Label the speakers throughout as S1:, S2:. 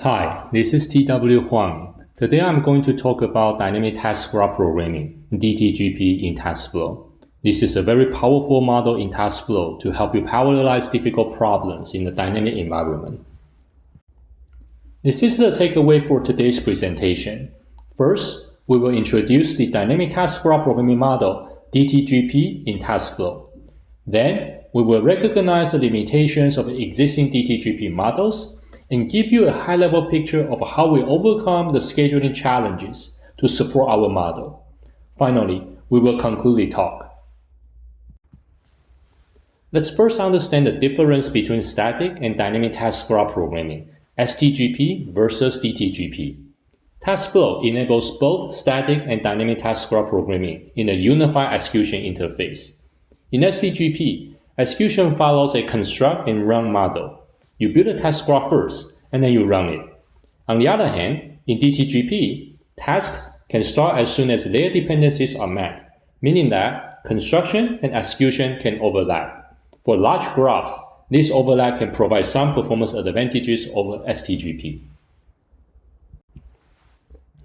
S1: Hi, this is TW Huang. Today I'm going to talk about dynamic task graph programming, DTGP in Taskflow. This is a very powerful model in Taskflow to help you parallelize difficult problems in a dynamic environment. This is the takeaway for today's presentation. First, we will introduce the dynamic task graph programming model, DTGP in Taskflow. Then, we will recognize the limitations of the existing DTGP models and give you a high-level picture of how we overcome the scheduling challenges to support our model. Finally, we will conclude the talk. Let's first understand the difference between static and dynamic task graph programming, STGP versus DTGP. Taskflow enables both static and dynamic task graph programming in a unified execution interface. In STGP, execution follows a construct and run model. You build a task graph first, and then you run it. On the other hand, in DTGP, tasks can start as soon as their dependencies are met, meaning that construction and execution can overlap. For large graphs, this overlap can provide some performance advantages over STGP.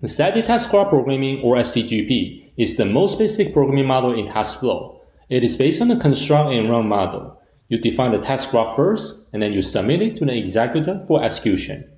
S1: Static task graph programming, or STGP, is the most basic programming model in Taskflow. It is based on the construct and run model. You define the task graph first, and then you submit it to the executor for execution.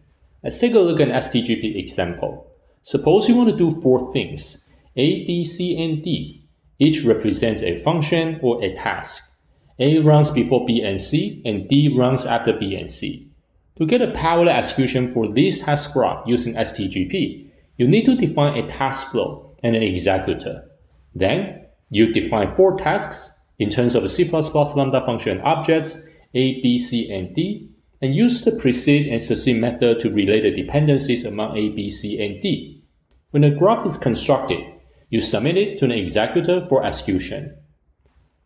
S1: Let's take a look at an STGP example. Suppose you want to do 4 things, A, B, C, and D. Each represents a function or a task. A runs before B and C, and D runs after B and C. To get a parallel execution for this task graph using STGP, you need to define a task flow and an executor. Then, you define 4 tasks in terms of C++ lambda function objects A, B, C, and D, and use the precede and succeed method to relate the dependencies among A, B, C, and D. When the graph is constructed, you submit it to the executor for execution.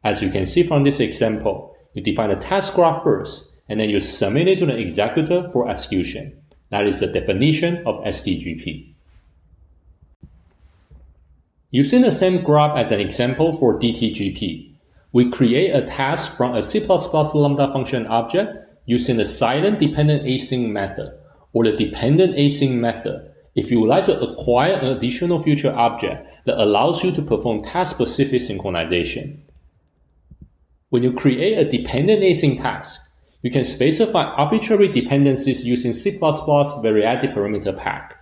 S1: As you can see from this example, you define the task graph first, and then you submit it to the executor for execution. That is the definition of STGP. Using the same graph as an example for DTGP, we create a task from a C++ lambda function object using the silent dependent async method or the dependent async method if you would like to acquire an additional future object that allows you to perform task-specific synchronization. When you create a dependent async task, you can specify arbitrary dependencies using C++ variety parameter pack.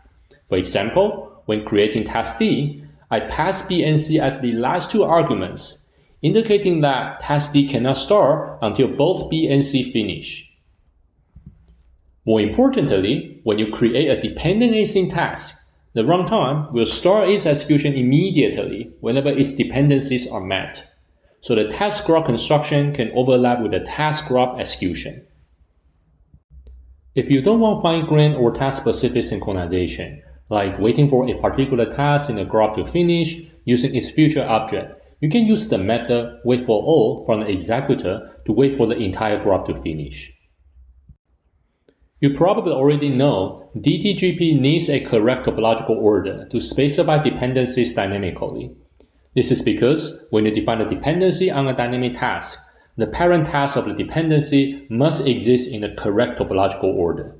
S1: For example, when creating task D, I pass B and C as the last 2 arguments, indicating that task D cannot start until both B and C finish. More importantly, when you create a dependent async task, the runtime will start its execution immediately whenever its dependencies are met, so the task graph construction can overlap with the task graph execution. If you don't want fine-grained or task-specific synchronization, like waiting for a particular task in the graph to finish using its future object, you can use the method wait for all from the executor to wait for the entire graph to finish. You probably already know DTGP needs a correct topological order to specify dependencies dynamically. This is because when you define a dependency on a dynamic task, the parent task of the dependency must exist in the correct topological order.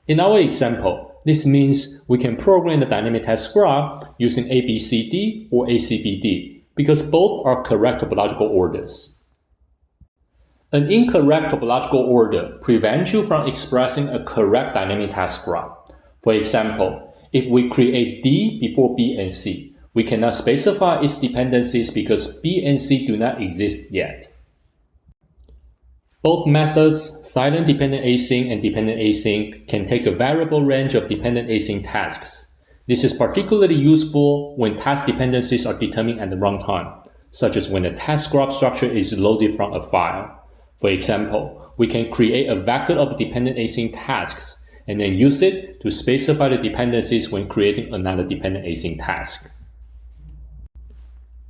S1: In our example, this means we can program the dynamic task graph using ABCD or ACBD, because both are correct topological orders. An incorrect topological order prevents you from expressing a correct dynamic task graph. For example, if we create D before B and C, we cannot specify its dependencies because B and C do not exist yet. Both methods, silent dependent async and dependent async, can take a variable range of dependent async tasks. This is particularly useful when task dependencies are determined at the runtime, such as when the task graph structure is loaded from a file. For example, we can create a vector of dependent async tasks and then use it to specify the dependencies when creating another dependent async task.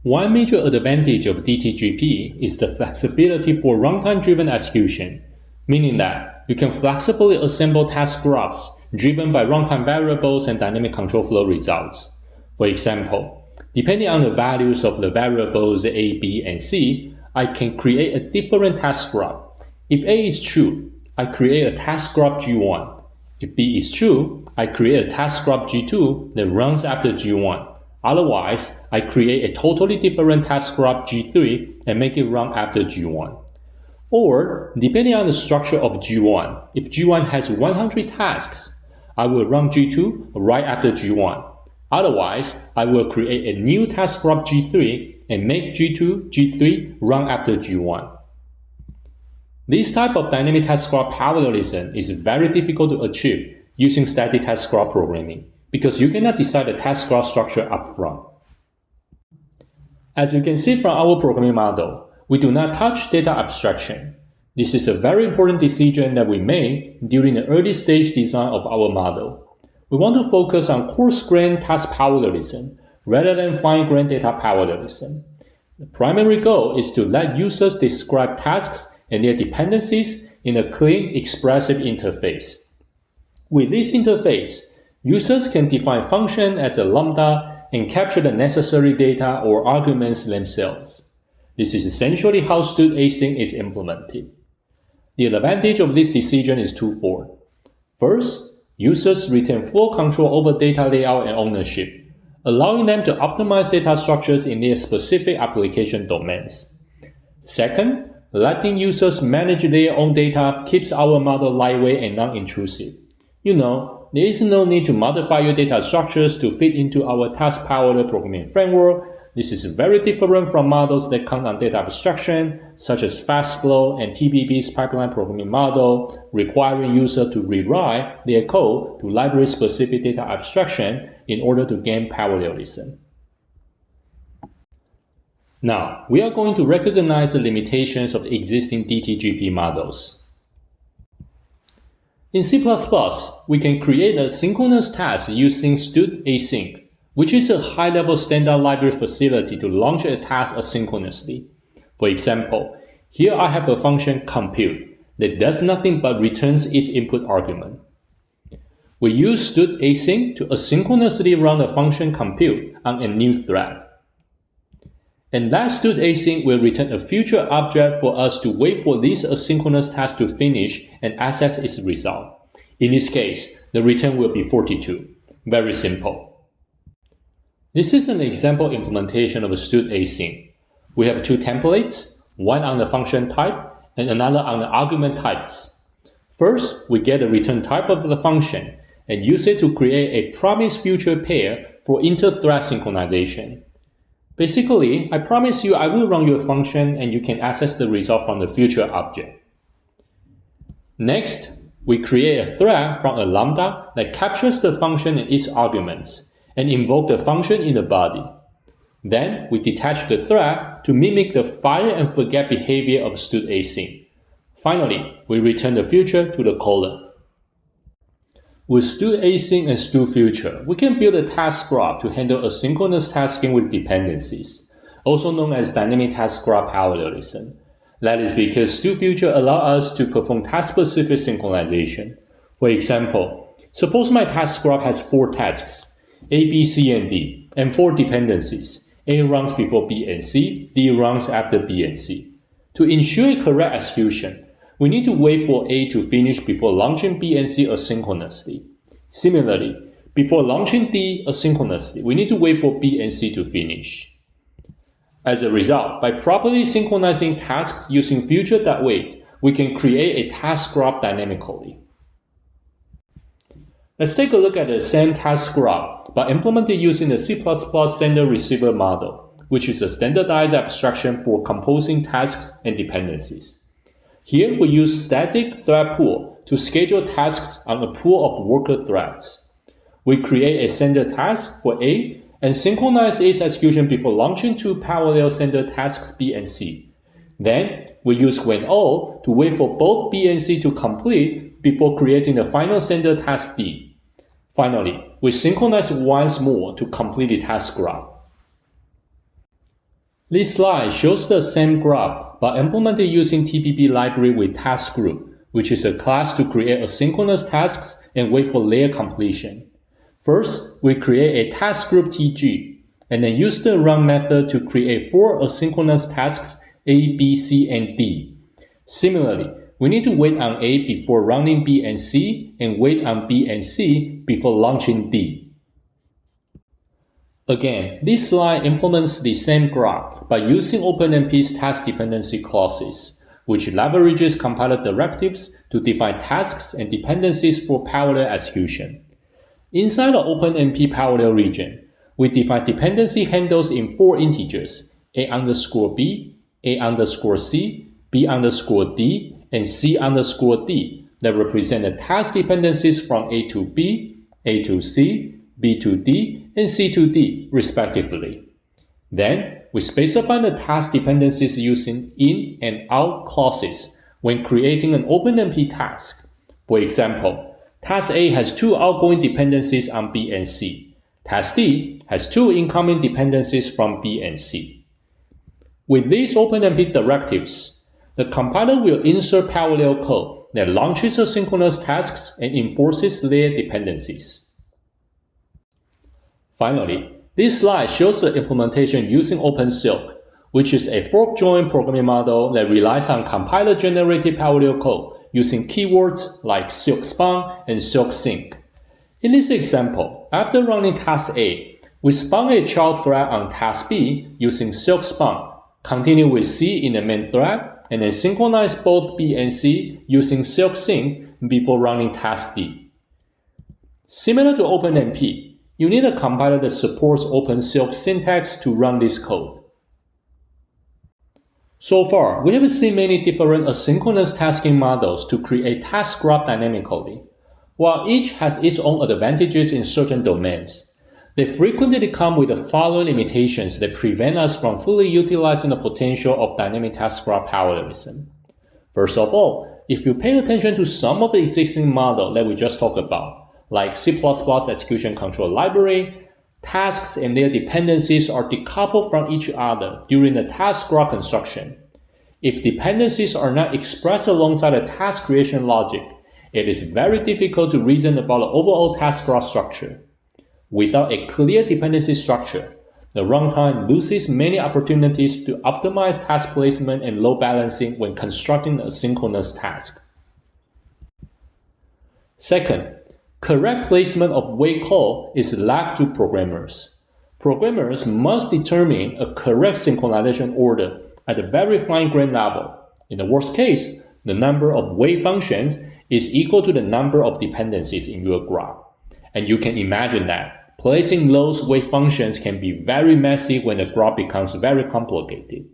S1: One major advantage of DTGP is the flexibility for runtime-driven execution, meaning that you can flexibly assemble task graphs driven by runtime variables and dynamic control flow results. For example, depending on the values of the variables A, B, and C, I can create a different task graph. If A is true, I create a task graph G1. If B is true, I create a task graph G2 that runs after G1. Otherwise, I create a totally different task graph G3 and make it run after G1. Or, depending on the structure of G1, if G1 has 100 tasks, I will run G2 right after G1. Otherwise, I will create a new task graph G3 and make G2, G3 run after G1. This type of dynamic task graph parallelism is very difficult to achieve using static task graph programming because you cannot decide the task graph structure upfront. As you can see from our programming model, we do not touch data abstraction. This is a very important decision that we made during the early stage design of our model. We want to focus on coarse-grained task parallelism rather than fine-grained data parallelism. The primary goal is to let users describe tasks and their dependencies in a clean, expressive interface. With this interface, users can define function as a lambda and capture the necessary data or arguments themselves. This is essentially how std_async is implemented. The advantage of this decision is twofold. First, users retain full control over data layout and ownership, allowing them to optimize data structures in their specific application domains. Second, letting users manage their own data keeps our model lightweight and non-intrusive. There is no need to modify your data structures to fit into our task parallel programming framework. This is very different from models that count on data abstraction, such as Taskflow and TBB's pipeline programming model, requiring users to rewrite their code to library-specific data abstraction in order to gain parallelism. Now, we are going to recognize the limitations of existing DTGP models. In C++, we can create a synchronous task using std_async, which is a high-level standard library facility to launch a task asynchronously. For example, here I have a function compute that does nothing but returns its input argument. We use std_async to asynchronously run a function compute on a new thread. And that std_async will return a future object for us to wait for this asynchronous task to finish and access its result. In this case, the return will be 42. Very simple. This is an example implementation of a std_async. We have two templates, one on the function type and another on the argument types. First, we get the return type of the function and use it to create a promised future pair for inter-thread synchronization. Basically, I promise you I will run your function and you can access the result from the future object. Next, we create a thread from a lambda that captures the function and its arguments and invoke the function in the body. Then, we detach the thread to mimic the fire and forget behavior of std_async. Finally, we return the future to the caller. With std_async and std_future, we can build a task graph to handle asynchronous tasking with dependencies, also known as dynamic task graph parallelism. That is because std_future allows us to perform task-specific synchronization. For example, suppose my task graph has 4 tasks, A, B, C, and D, and 4 dependencies. A runs before B and C, D runs after B and C. To ensure correct execution, we need to wait for A to finish before launching B and C asynchronously. Similarly, before launching D asynchronously, we need to wait for B and C to finish. As a result, by properly synchronizing tasks using future.wait, we can create a task graph dynamically. Let's take a look at the same task graph, but implemented using the C++ sender-receiver model, which is a standardized abstraction for composing tasks and dependencies. Here we use static thread pool to schedule tasks on a pool of worker threads. We create a sender task for A and synchronize its execution before launching 2 parallel sender tasks B and C. Then we use when_all to wait for both B and C to complete before creating the final sender task D. Finally, we synchronize once more to complete the task graph. This slide shows the same graph, but implemented using TBB library with task group, which is a class to create asynchronous tasks and wait for their completion. First, we create a task group TG, and then use the run method to create 4 asynchronous tasks A, B, C, and D. Similarly, we need to wait on A before running B and C, and wait on B and C before launching D. Again, this slide implements the same graph by using OpenMP's task dependency clauses, which leverages compiler directives to define tasks and dependencies for parallel execution. Inside the OpenMP parallel region, we define dependency handles in 4 integers, A_B, A_C, B_D, and C_D that represent the task dependencies from A to B, A to C, B to D, and C to D, respectively. Then, we specify the task dependencies using in and out clauses when creating an OpenMP task. For example, Task A has 2 outgoing dependencies on B and C. Task D has 2 incoming dependencies from B and C. With these OpenMP directives, the compiler will insert parallel code that launches asynchronous tasks and enforces their dependencies. Finally, this slide shows the implementation using OpenSilk, which is a fork-join programming model that relies on compiler-generated parallel code using keywords like silk_spawn and silk_sync. In this example, after running task A, we spawn a child thread on task B using silk_spawn, continue with C in the main thread, and then synchronize both B and C using silk_sync before running task D. Similar to OpenMP, you need a compiler that supports OpenSilk syntax to run this code. So far, we have seen many different asynchronous tasking models to create task graph dynamically. While each has its own advantages in certain domains, they frequently come with the following limitations that prevent us from fully utilizing the potential of dynamic task graph parallelism. First of all, if you pay attention to some of the existing models that we just talked about, like C++ execution control library, tasks and their dependencies are decoupled from each other during the task graph construction. If dependencies are not expressed alongside the task creation logic, it is very difficult to reason about the overall task graph structure. Without a clear dependency structure, the runtime loses many opportunities to optimize task placement and load balancing when constructing a synchronous task. Second, correct placement of wait call is left to programmers. Programmers must determine a correct synchronization order at a very fine-grained level. In the worst case, the number of wait functions is equal to the number of dependencies in your graph. And you can imagine that placing those wait functions can be very messy when the graph becomes very complicated.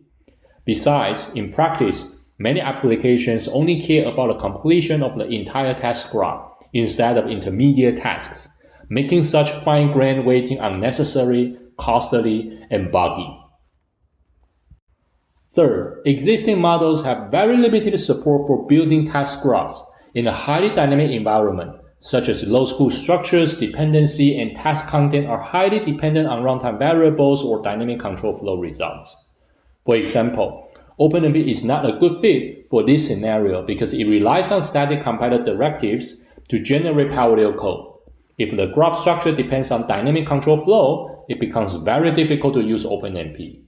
S1: Besides, in practice, many applications only care about the completion of the entire task graph instead of intermediate tasks, making such fine-grained waiting unnecessary, costly, and buggy. Third, existing models have very limited support for building task graphs in a highly dynamic environment, such as those whose structures, dependency, and task content are highly dependent on runtime variables or dynamic control flow results. For example, OpenMP is not a good fit for this scenario because it relies on static compiler directives to generate parallel code. If the graph structure depends on dynamic control flow, it becomes very difficult to use OpenMP.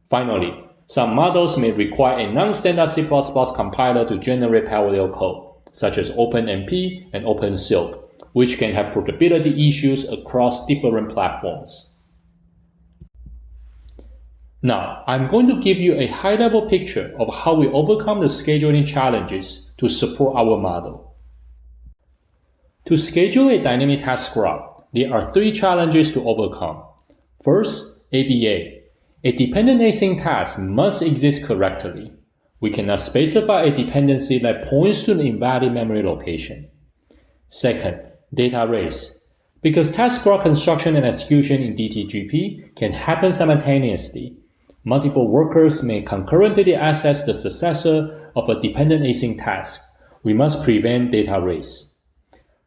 S1: Finally, some models may require a non-standard C++ compiler to generate parallel code, such as OpenMP and OpenSilk, which can have portability issues across different platforms. Now, I'm going to give you a high-level picture of how we overcome the scheduling challenges to support our model. To schedule a dynamic task graph, there are 3 challenges to overcome. First, ABA. A dependent async task must exist correctly. We cannot specify a dependency that points to an invalid memory location. Second, data race. Because task graph construction and execution in DTGP can happen simultaneously, multiple workers may concurrently access the successor of a dependent async task. We must prevent data race.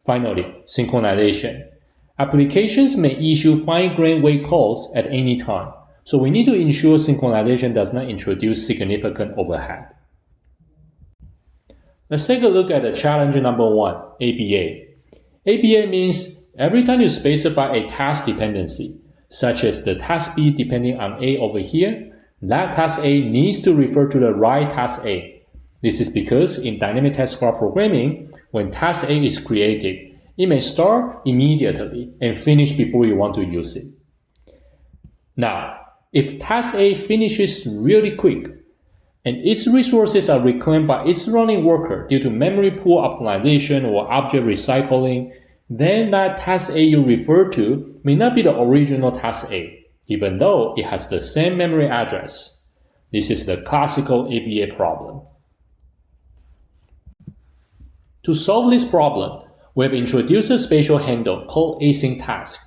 S1: Finally, synchronization. Applications may issue fine-grained wait calls at any time, so we need to ensure synchronization does not introduce significant overhead. Let's take a look at the challenge number 1, ABA. ABA means every time you specify a task dependency, such as the task B depending on A over here, that task A needs to refer to the right task A. This is because in dynamic task graph programming, when task A is created, it may start immediately and finish before you want to use it. Now, if task A finishes really quick, and its resources are reclaimed by its running worker due to memory pool optimization or object recycling, then that task A you refer to may not be the original task A, even though it has the same memory address. This is the classical ABA problem. To solve this problem, we have introduced a special handle called async task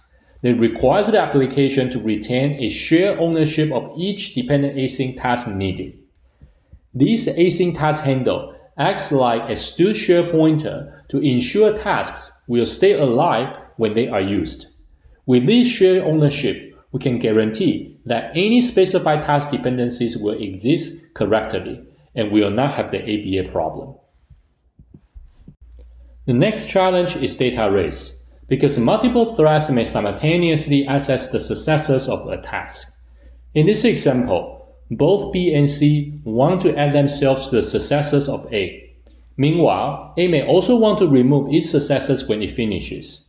S1: that requires the application to retain a shared ownership of each dependent async task needed. This async task handle acts like a stewed share pointer to ensure tasks will stay alive when they are used. With this shared ownership, we can guarantee that any specified task dependencies will exist correctly and will not have the ABA problem. The next challenge is data race, because multiple threads may simultaneously access the successors of a task. In this example, both B and C want to add themselves to the successors of A. Meanwhile, A may also want to remove its successors when it finishes.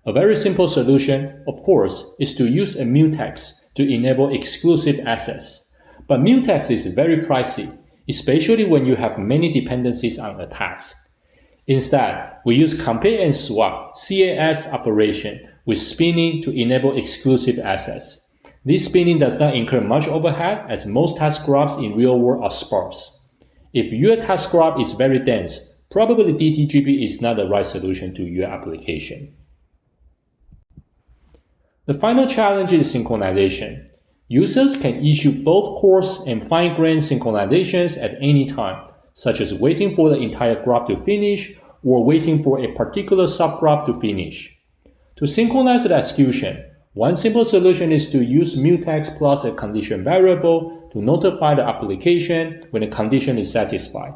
S1: A very simple solution, of course, is to use a mutex to enable exclusive access. But mutex is very pricey, especially when you have many dependencies on a task. Instead, we use compare and swap CAS operation with spinning to enable exclusive access. This spinning does not incur much overhead as most task graphs in real world are sparse. If your task graph is very dense, probably DTGP is not the right solution to your application. The final challenge is synchronization. Users can issue both coarse and fine-grained synchronizations at any time, such as waiting for the entire graph to finish or waiting for a particular subgraph to finish. To synchronize the execution, one simple solution is to use mutex plus a condition variable to notify the application when a condition is satisfied,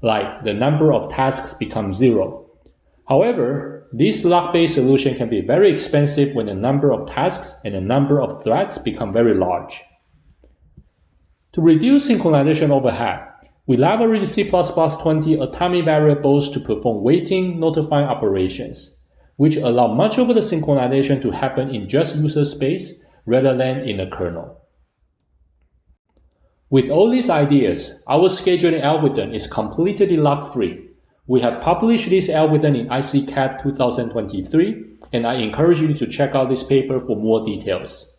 S1: like the number of tasks becomes 0. However, this log-based solution can be very expensive when the number of tasks and the number of threads become very large. To reduce synchronization overhead, we leverage C++20 atomic variables to perform waiting notifying operations, which allow much of the synchronization to happen in just user space rather than in the kernel. With all these ideas, our scheduling algorithm is completely log-free. We have published this algorithm in ICCAT 2023, and I encourage you to check out this paper for more details.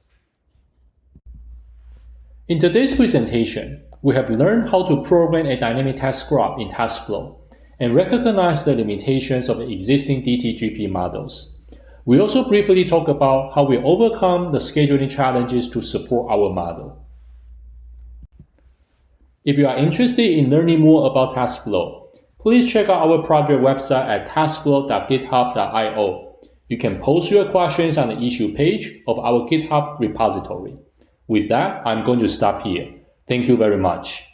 S1: In today's presentation, we have learned how to program a dynamic task graph in Taskflow and recognize the limitations of existing DTGP models. We also briefly talk about how we overcome the scheduling challenges to support our model. If you are interested in learning more about Taskflow, please check out our project website at taskflow.github.io. You can post your questions on the issue page of our GitHub repository. With that, I'm going to stop here. Thank you very much.